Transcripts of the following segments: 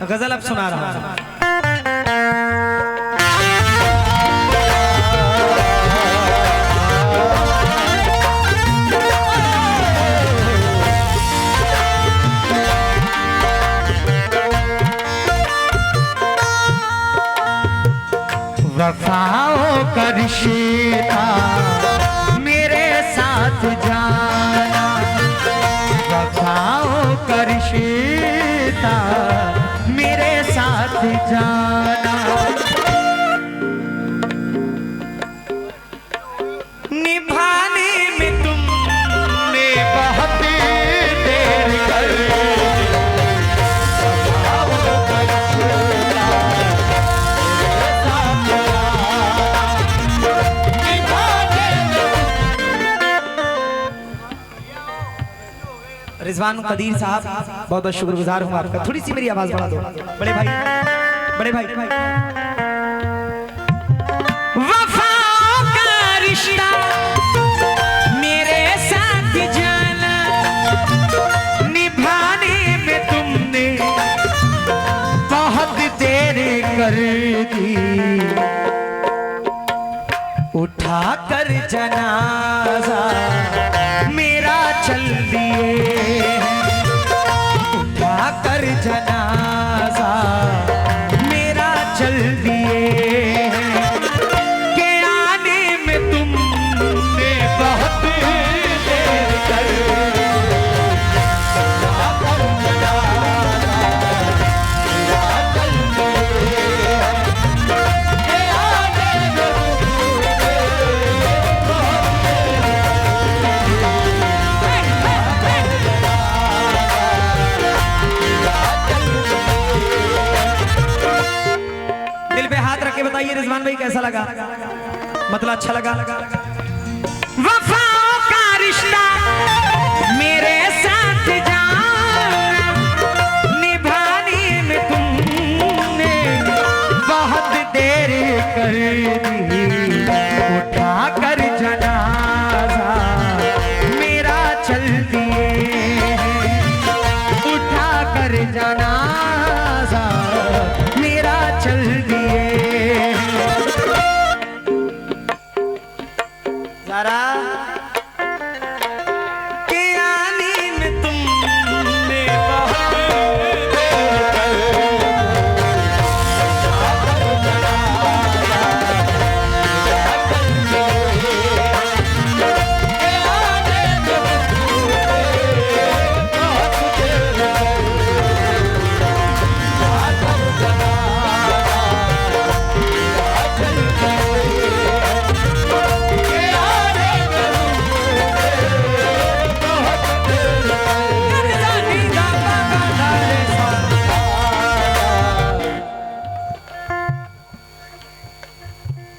गजल अब सुना रहा हूं। वफाओं का रिश्ता मेरे साथ जाना, वफाओं का रिश्ता मेरे साथ जाना, निभाने में तुमने बहुत देर कर रिजवान कदीर साहब बहुत बहुत शुक्रगुजार हूँ आपका। थोड़ी सी मेरी आवाज बढ़ा दो बड़े भाई, बड़े भाई। वफाओं का रिश्ता मेरे साथ जाना, निभाने में तुमने बहुत देर कर दी, उठा कर जनाजा मेरा चल दिए, उठा कर जनाजा मेरा चल दिए, के आने में तुमने बहुत देर कर बताइए रिजवान भाई कैसा लगा, मतलब अच्छा लगा? वफाओं का रिश्ता मेरे साथ जाना, निभाने में तुमने बहुत देर कर दी, उठा कर जनाजा मेरा चल दिए, उठा कर जनाजा मेरा चल दिए। के आने में तुमने बहुत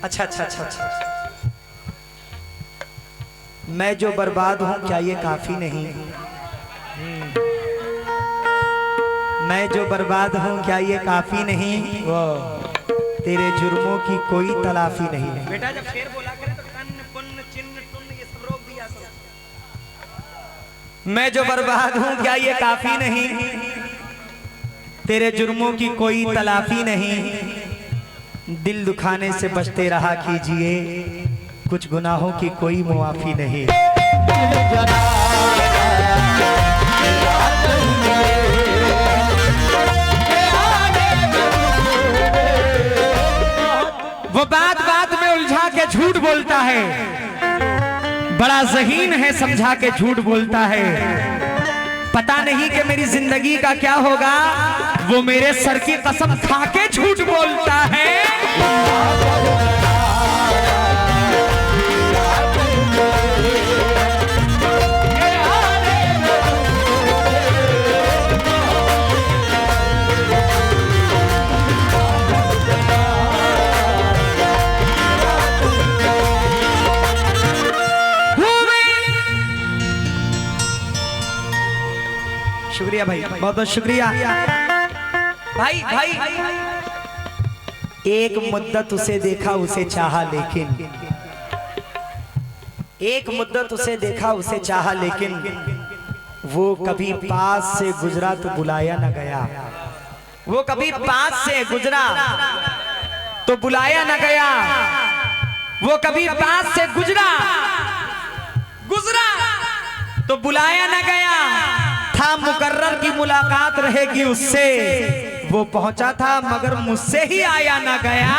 अच्छा अच्छा अच्छा अच्छा। मैं जो बर्बाद हूं क्या ये काफी नहीं? मैं जो बर्बाद हूं क्या ये काफी नहीं? तेरे जुर्मों की कोई तलाफी नहीं है। बेटा जब शेर बोला करे तो तन पुन्न चिन्ह टुन्न ये सब रोक दिया सब। मैं जो बर्बाद हूं क्या ये काफी नहीं? तेरे जुर्मों की कोई तलाफी नहीं। दिल दुखाने से बचते रहा कीजिए, कुछ गुनाहों की कोई मुआफी नहीं। वो बात बात में उलझा के झूठ बोलता है, बड़ा ज़हीन है समझा के झूठ बोलता है। पता नहीं कि मेरी जिंदगी का क्या होगा, वो मेरे सर की कसम खा के झूठ बोलता है। शुक्रिया भाई, बहुत बहुत शुक्रिया भाई। भाई एक मुद्दत उसे देखा उसे चाहा, लेकिन एक मुद्दत उसे देखा उसे चाहा, लेकिन वो कभी पास से गुजरा तो बुलाया न गया। वो कभी पास से गुजरा तो बुलाया न गया, वो कभी पास से गुजरा तो बुलाया न गया, था मुकर्रर की मुलाकात रहेगी उससे, वो पहुंचा था मगर मुझसे ही आया न गया।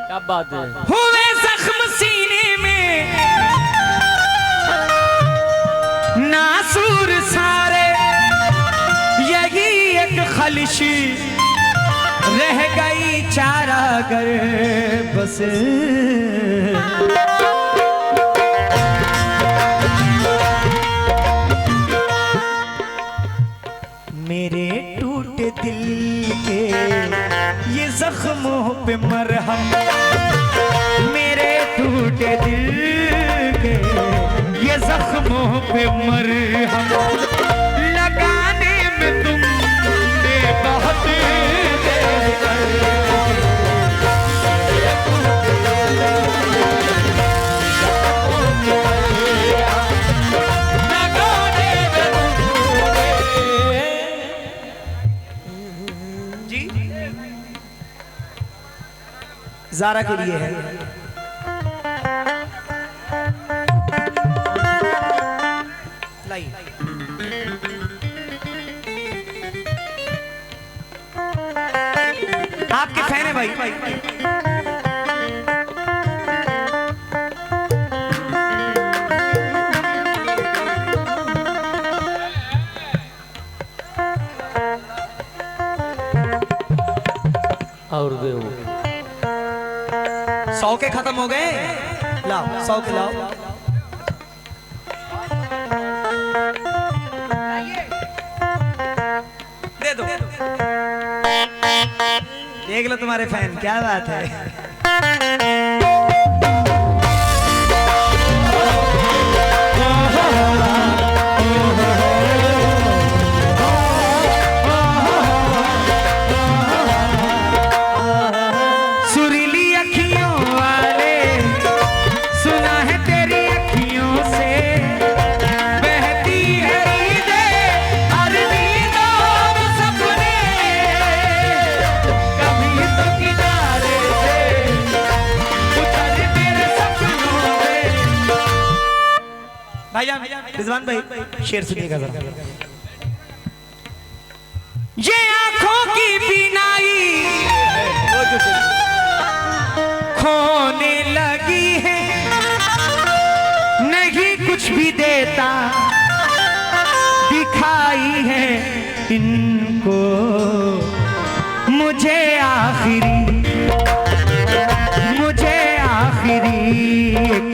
क्या बात है। हुए जख्म सीने में नासूर सारे, यही एक खलिश रह गई चारागर बस। मेरे टूटे दिल के ये जख्मों पे मरहम, मेरे टूटे दिल के ये जख्मों पे मरहम लगाने में तुमने बहुत देर कर। ज़ारा के लिए है। लाइए। आपके फैन है भाई। और दे 100 के खत्म हो गए, लाओ 100 के लाओ। दे दो, देख लो तुम्हारे फैन, क्या बात है। भाईजान रिजवान भाई शेर सुनिएगा जरा। ये आंखों की बीनाई खोने लगी है, नहीं कुछ भी देता दिखाई है इनको, मुझे आखिरी एक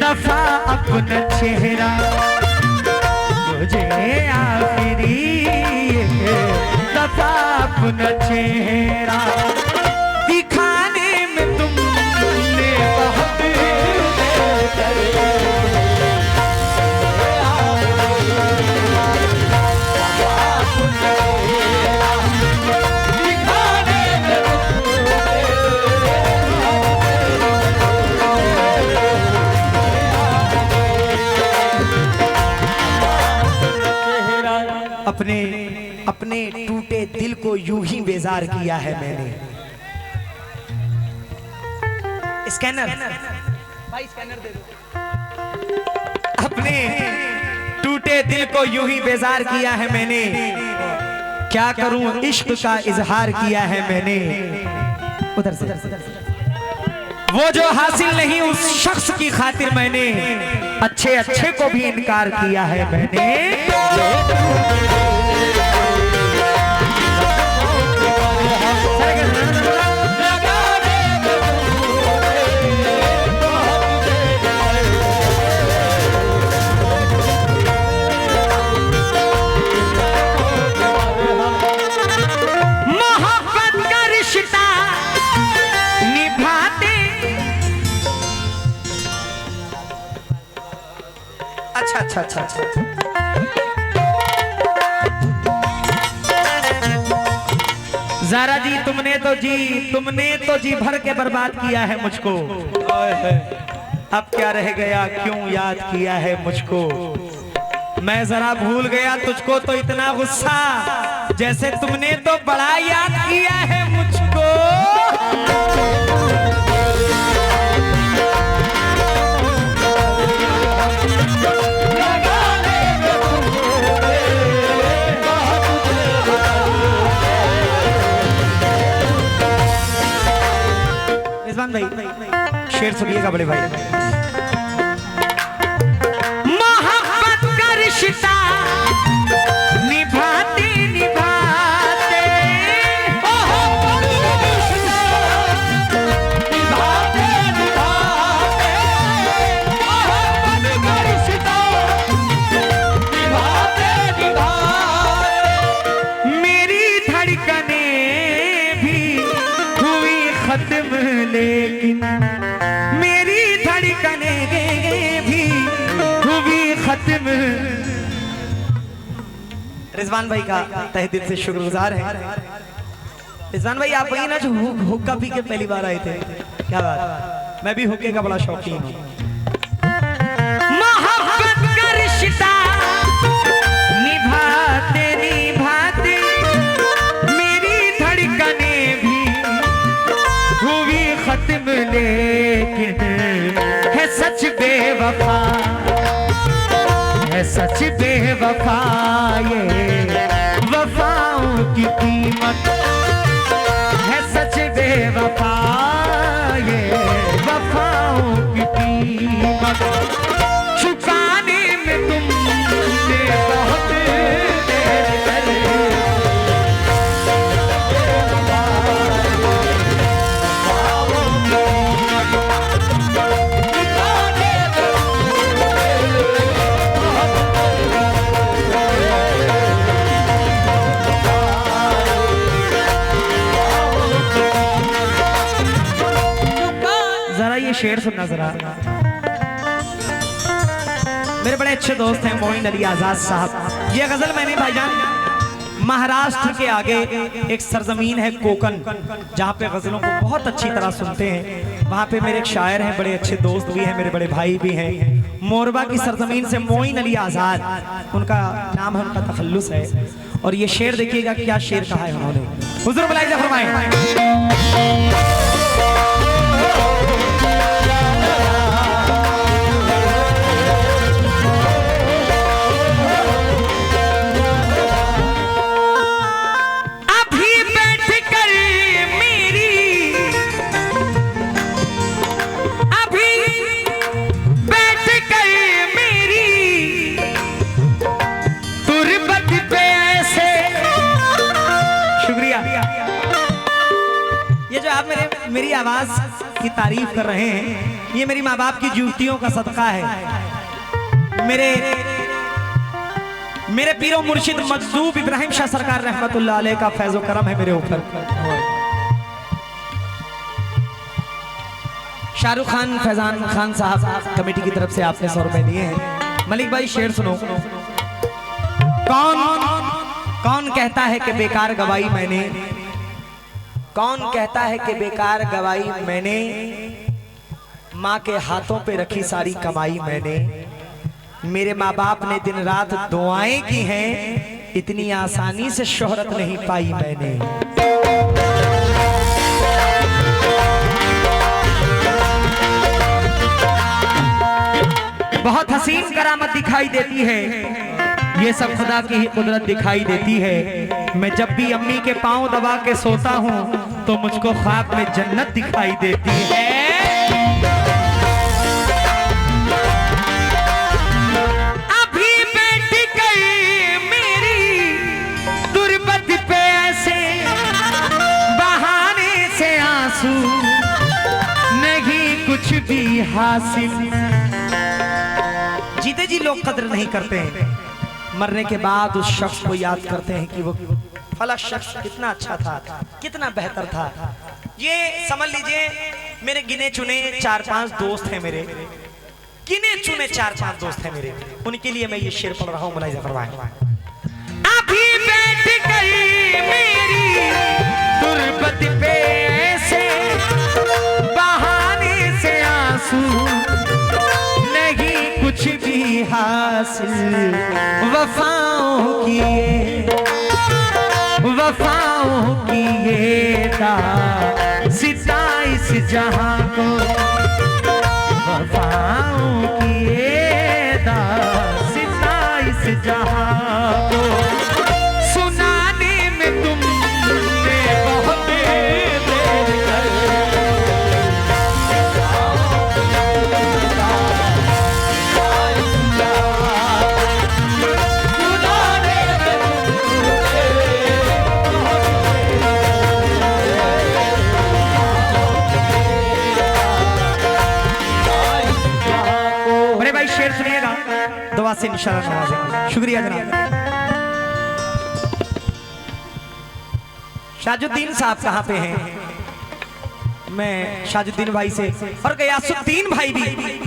दफा अपना चेहरा, मुझे आखिरी दफा अपना चेहरा दिखाने में तुमने बहुत अपने टूटे दिल को यूं ही बेजार किया है मैंने। स्कैनर भाई, स्कैनर दे दो। अपने टूटे दिल को यूं ही बेजार किया है मैंने, क्या करूं इश्क का इजहार किया है मैंने। उधर से वो जो हासिल नहीं उस शख्स की खातिर मैंने अच्छे को भी इनकार किया है मैंने। अच्छा। ज़ारा जी तुमने तो जी भर के बर्बाद किया है मुझको। अब क्या रह गया, क्यों याद किया है मुझको। मैं जरा भूल गया तुझको तो इतना गुस्सा, जैसे तुमने तो बड़ा याद किया है मुझको। रिजवान भाई शेर सुनिएगा बड़े भाई। मोहब्बत का रिश्ता निभाते निभाते, मेरी धड़कने भी हुई खत्म, लेकिन मेरी धड़कने भी हुई खत्म। रिजवान भाई का तहे दिल से शुक्रगुजार है। रिजवान भाई आप वही ना जो हुक्का पी के पहली बार आए थे, क्या बात। मैं भी हुक्के का बड़ा शौकीन हूँ। मोहब्बत का रिश्ता निभाते निभाते, मेरी धड़कने भी हुई खत्म, लेकिन है सच बेवफा, है सच बेवफा ये वफाओं की कीमत, है सच बेवफा ये वफाओं की कीमत। चुकाने में तुमने बहुत देर कर शेर सुनना जरा। मेरे बड़े अच्छे दोस्त हैं मोइन अली आजाद साहब। ये गजल मैंने भाईजान महाराष्ट्र के आगे एक सरजमीन है कोकन, जहाँ पे गजलों को बहुत अच्छी तरह सुनते हैं। वहाँ पे मेरे एक शायर हैं, बड़े अच्छे दोस्त भी हैं, मेरे बड़े भाई भी हैं। मोरबा की सरजमीन से मोइन अली आजाद उनका नाम है, उनका तखल्लुस है। और ये शेर देखिएगा क्या शेर कहा है उन्होंने। हुजूर बुलाइए फरमाएं। मेरी आवाज की तारीफ कर रहे हैं, ये मेरी माँ बाप की जूतियों का सदका है। मेरे पीरो मुर्शिद मजदूब इब्राहिम शाह सरकार रहमतुल्लाह अलैह का फैज़ो करम है मेरे ऊपर। शाहरुख खान फैजान खान साहब कमेटी की तरफ से आपने 100 रुपए दिए हैं। मलिक भाई शेर सुनो। कौन कहता है कि बेकार गवाई मैंने, कौन कहता है कि बेकार गवाई मैंने, माँ के हाथों पे रखी सारी कमाई मैंने। मेरे माँ बाप ने दिन रात दुआएं की हैं, इतनी आसानी से शोहरत नहीं पाई मैंने। बहुत हसीन करामत दिखाई देती है, ये सब खुदा की ही कुदरत दिखाई देती है। मैं जब भी अम्मी के पांव दबा के सोता हूँ तो मुझको ख्वाब में जन्नत दिखाई देती है। अभी बैठ गई मेरी तुरबत पे ऐसे, बहाने से आंसू नहीं कुछ भी हासिल। जीते जी लोग कदर नहीं करते हैं, मरने के बाद उस शख्स को याद करते हैं कि वो फला शख्स कितना अच्छा था, कितना बेहतर था। ये समझ लीजिए मेरे गिने चुने 4-5 दोस्त हैं, मेरे गिने चुने 4-5 दोस्त हैं मेरे, उनके लिए मैं ये शेर पढ़ रहा हूँ। मुलाहिजा फरमाएं। अभी बैठ गई मेरी तुरबत पे ऐसे, बहाने से आंसू नहीं कुछ भी हासिल वफाओं की ये दास्तां इस जहां को, वफाओं की ये दास्तां इस जहां को सुनाने में तुमने बहुत देर कर सुनिएगा, दुआ से इंशाल्लाह नवाजेंगे। शुक्रिया जनाब। शाजुद्दीन साहब कहाँ पे हैं? मैं शाजुद्दीन भाई से और गयासुद्दीन भाई भी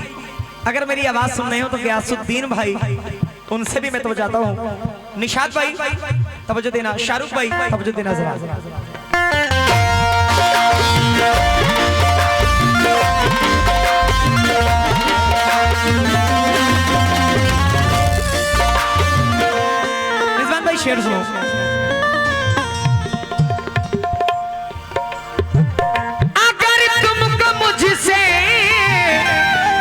अगर मेरी आवाज सुन रहे हो तो गयासुद्दीन भाई उनसे भी मैं तवज्जो चाहता हूँ। निशाद भाई तवज्जो देना, शाहरुख भाई तवज्जो देना जरा। शेर सुनो। अगर तुमको मुझसे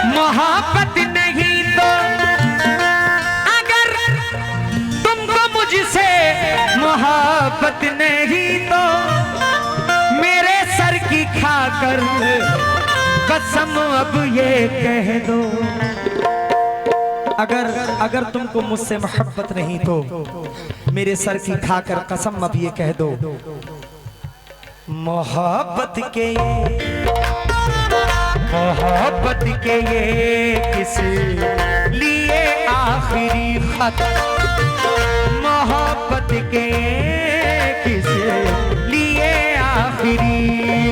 मोहब्बत नहीं तो, अगर तुमको मुझसे मोहब्बत नहीं तो मेरे सर की खाकर कसम अब ये कह दो। अगर तुमको मुझसे मोहब्बत नहीं तो मेरे सर की खाकर कसम अब ये कह दो। मोहब्बत के ये किस लिए आखिरी खत, मोहब्बत के किस लिए आखिरी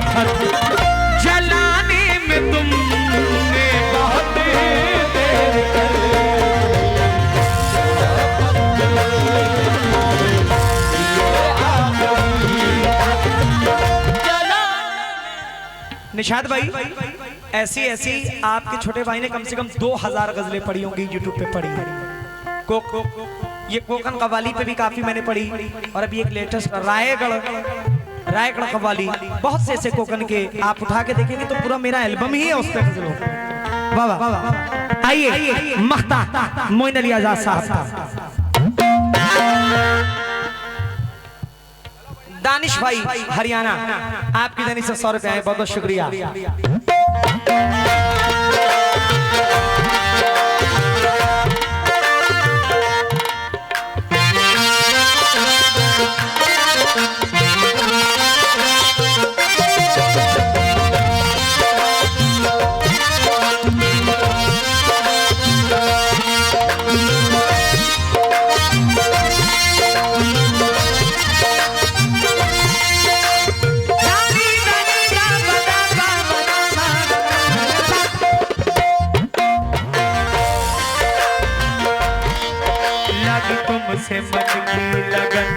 खत जलाने में तुमने बहुत देर कर। निशाद भाई ऐसी आपके छोटे भाई ने कम से कम 2000 गजलें पढ़ी होंगी, यूट्यूब पे पढ़ी। ये कोकन कव्वाली पे भी काफी मैंने पढ़ी और अभी एक लेटेस्ट रायगढ़ कव्वाली, बहुत से ऐसे कोकन के आप उठा के देखेंगे तो पूरा मेरा एल्बम ही है उस पे गजलों। वाह वाह। आइए मख्ता मोइन अली आजाद साहब का। दानिश भाई हरियाणा, आपकी जानी से 100 रुपए आए, बहुत बहुत शुक्रिया। तुमसे मन की लगन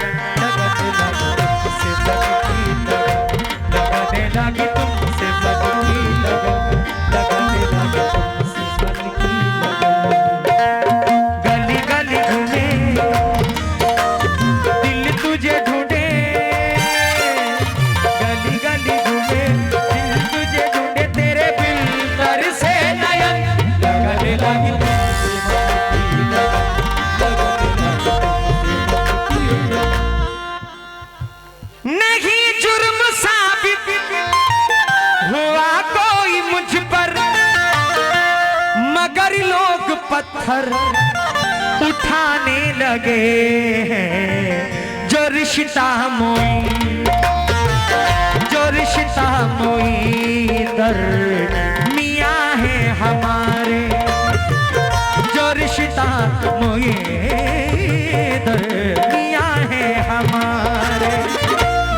लगने लगी, तुमसे मन की लगन लगने लगी, तुमसे मन की लगन। गली गली घूमे दिल तुझे ढूंढे, गली गली घूमे दिल तुझे ढूंढे, तेरे बिन तर से नयन लगने लगी। नहीं जुर्म साबित हुआ कोई मुझ पर, मगर लोग पत्थर उठाने लगे हैं। जो रिश्ता मोई दर मियाँ है हमारे, जो रिश्ता मोई दर मियाँ है हमारे,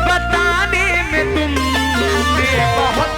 बताने में तुमने बहुत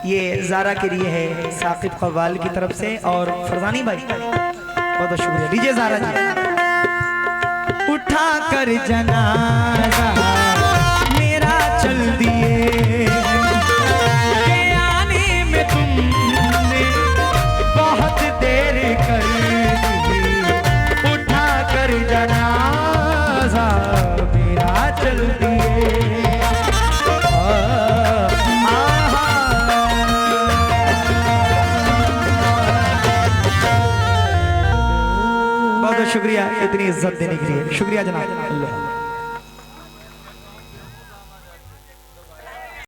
ये जारा के लिए है साकिब कव्वाल की तरफ से और फरजानी भाई बहुत बहुत शुक्रिया। डीजे जारा जी। उठा कर जनाजा मेरा चल दिए के आने में तुमने बहुत देर कर दी। उठा कर जनाजा मेरा चल दिए। बहुत बहुत शुक्रिया इतनी इज्जत देने के लिए। शुक्रिया जनाब।